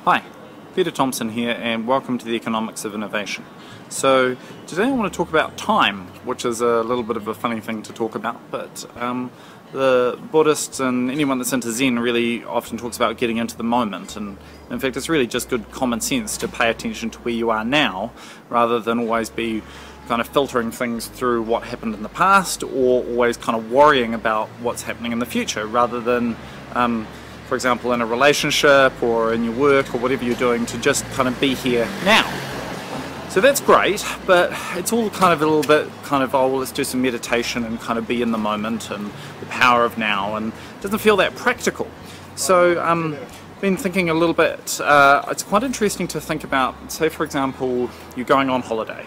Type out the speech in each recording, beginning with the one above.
Hi, Peter Thomson here, and welcome to the Economics of Innovation. So today I want to talk about time, which is a little bit of a funny thing to talk about, but the Buddhists and anyone that's into Zen really often talks about getting into the moment, and in fact it's really just good common sense to pay attention to where you are now rather than always be kind of filtering things through what happened in the past or always kind of worrying about what's happening in the future, rather than for example in a relationship or in your work or whatever you're doing, to just kind of be here now. So that's great, but it's all kind of a little bit kind of, oh well, let's do some meditation and kind of be in the moment and the power of now, and it doesn't feel that practical. So been thinking a little bit, it's quite interesting to think about, say for example you're going on holiday,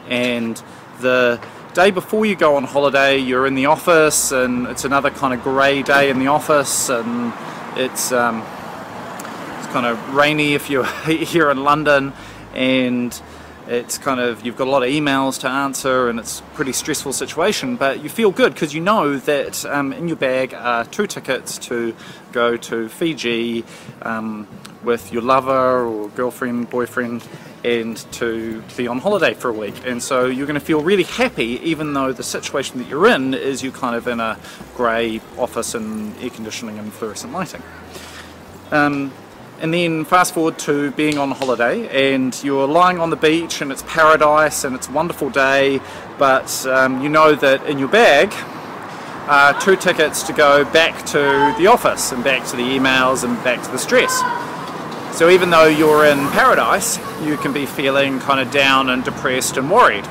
and the day before you go on holiday you're in the office and it's another kind of grey day in the office, and it's kind of rainy if you're here in London, and it's kind of, you've got a lot of emails to answer and it's a pretty stressful situation, but you feel good because you know that in your bag are 2 tickets to go to Fiji with your lover or girlfriend, boyfriend, and to be on holiday for a week. And so you're going to feel really happy even though the situation that you're in is you're kind of in a grey office and air conditioning and fluorescent lighting. And then fast forward to being on holiday and you're lying on the beach and it's paradise and it's a wonderful day, but you know that in your bag are 2 tickets to go back to the office and back to the emails and back to the stress. So even though you're in paradise, you can be feeling kind of down and depressed and worried.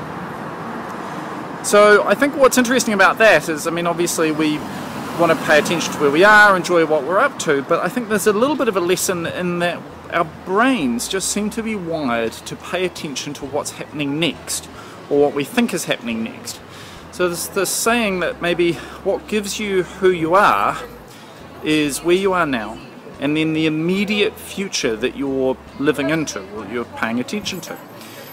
So I think what's interesting about that is, I mean, obviously we want to pay attention to where we are, enjoy what we're up to, but I think there's a little bit of a lesson in that our brains just seem to be wired to pay attention to what's happening next, or what we think is happening next. So there's this saying that maybe what gives you who you are is where you are now, and then the immediate future that you're living into or you're paying attention to.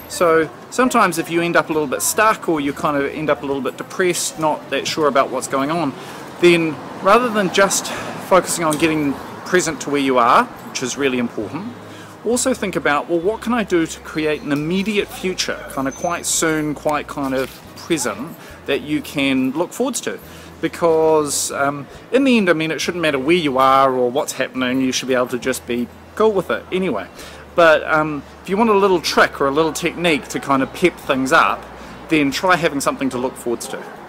So sometimes if you end up a little bit stuck, or you kind of end up a little bit depressed, not that sure about what's going on, then rather than just focusing on getting present to where you are, which is really important, also think about, well, what can I do to create an immediate future, kind of quite soon, quite kind of present, that you can look forwards to. Because in the end, I mean, it shouldn't matter where you are or what's happening, you should be able to just be cool with it anyway. But if you want a little trick or a little technique to kind of pep things up, then try having something to look forwards to.